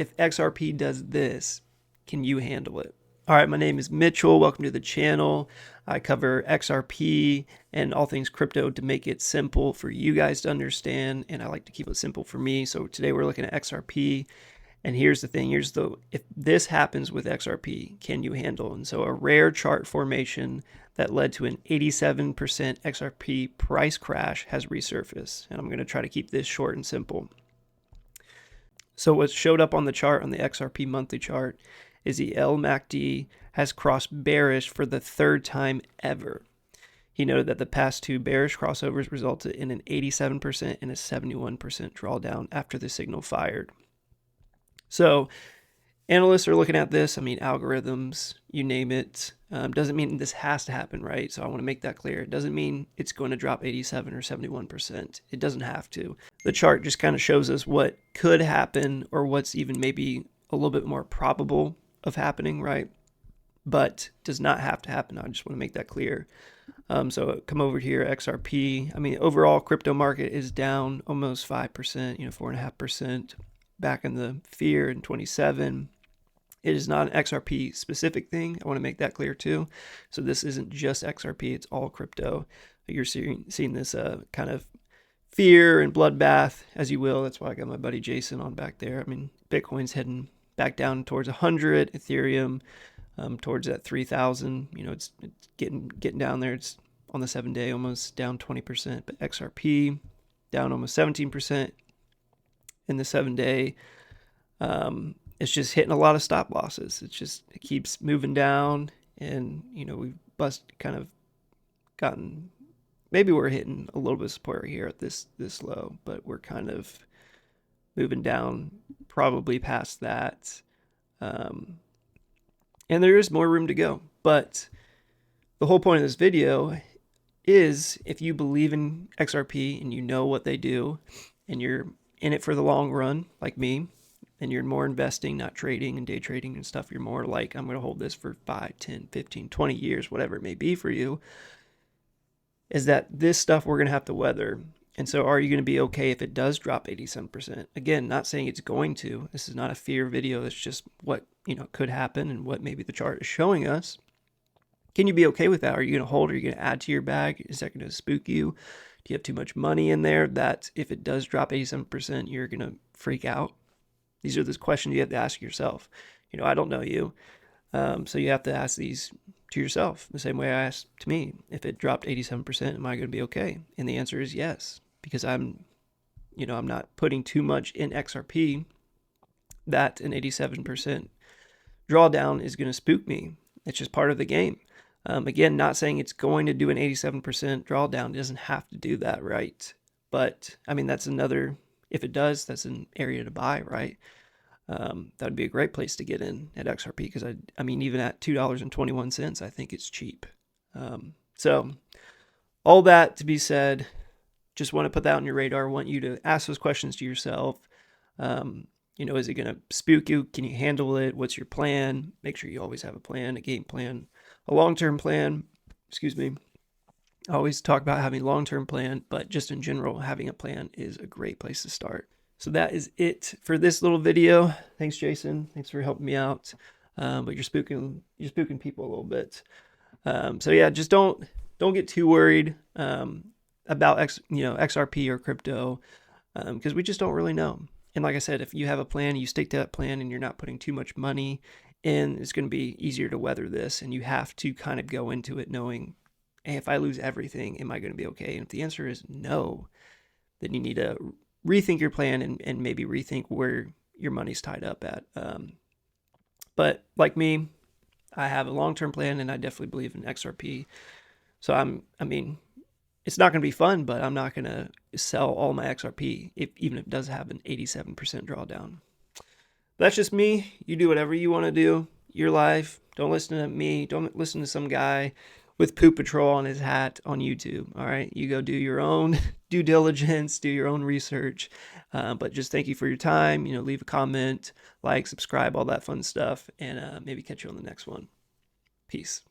if XRP does this, can you handle it? All right, my name is Mitchell. Welcome to the channel. I cover XRP and all things crypto to make it simple for you guys to understand, and I like to keep it simple for me. So today we're looking at XRP, and here's the thing. If this happens with XRP, can you handle? And so a rare chart formation that led to an 87% XRP price crash has resurfaced, and I'm going to try to keep this short and simple. So what showed up on the chart, on the XRP monthly chart, is the LMACD has crossed bearish for the third time ever. He noted that the past two bearish crossovers resulted in an 87% and a 71% drawdown after the signal fired. So analysts are looking at this. I mean, algorithms, you name it. Doesn't mean this has to happen, right? So I want to make that clear. It doesn't mean it's going to drop 87 or 71%. It doesn't have to. The chart just kind of shows us what could happen, or what's even maybe a little bit more probable of happening, right? But does not have to happen. I just want to make that clear. So come over here, XRP. I mean, overall crypto market is down almost 5%, 4.5% back in the fear in 27. It is not an XRP specific thing. I want to make that clear too. So this isn't just XRP, it's all crypto. You're seeing this kind of fear and bloodbath, as you will. That's why I got my buddy Jason on back there. I mean, Bitcoin's heading back down towards 100, Ethereum towards that 3,000. It's getting down there. It's on the 7-day almost down 20%, but XRP down almost 17% in the 7-day. It's just hitting a lot of stop losses. It keeps moving down, and we've gotten, maybe we're hitting a little bit of support right here at this low, but we're kind of moving down probably past that. And there is more room to go. But the whole point of this video is, if you believe in XRP and you know what they do, and you're in it for the long run, like me, and you're more investing, not trading and day trading and stuff, you're more like, I'm going to hold this for 5, 10, 15, 20 years, whatever it may be for you, is that this stuff we're going to have to weather. And so are you going to be okay if it does drop 87%? Again, not saying it's going to. This is not a fear video. It's just what could happen and what maybe the chart is showing us. Can you be okay with that? Are you going to hold? Are you going to add to your bag? Is that going to spook you? Do you have too much money in there that if it does drop 87%, you're going to freak out? These are the questions you have to ask yourself. I don't know you. So you have to ask these to yourself the same way I asked to me. If it dropped 87%, am I going to be okay? And the answer is yes, because I'm not putting too much in XRP that an 87% drawdown is going to spook me. It's just part of the game. Again, not saying it's going to do an 87% drawdown. It doesn't have to do that, right? But I mean, that's another, if it does, that's an area to buy, right? That would be a great place to get in at XRP, because I mean, even at $2.21, I think it's cheap. So all that to be said, just want to put that on your radar. I want you to ask those questions to yourself. Is it going to spook you? Can you handle it? What's your plan? Make sure you always have a plan, a game plan, a long-term plan. Excuse me. I always talk about having a long-term plan, but just in general, having a plan is a great place to start. So that is it for this little video. Thanks, Jason. Thanks for helping me out. But you're spooking people a little bit. So yeah, just don't get too worried about XRP or crypto, because we just don't really know. And like I said, if you have a plan, you stick to that plan, and you're not putting too much money in, it's going to be easier to weather this. And you have to kind of go into it knowing, hey, if I lose everything, am I going to be okay? And if the answer is no, then you need to rethink your plan and maybe rethink where your money's tied up at. But like me, I have a long-term plan, and I definitely believe in XRP. So I mean, it's not going to be fun, but I'm not going to sell all my XRP even if it does have an 87% drawdown. That's just me. You do whatever you want to do. Your life. Don't listen to me. Don't listen to some guy with Poop Patrol on his hat on YouTube. All right, you go do your own due diligence, do your own research. But just thank you for your time. Leave a comment, like, subscribe, all that fun stuff, and maybe catch you on the next one. Peace.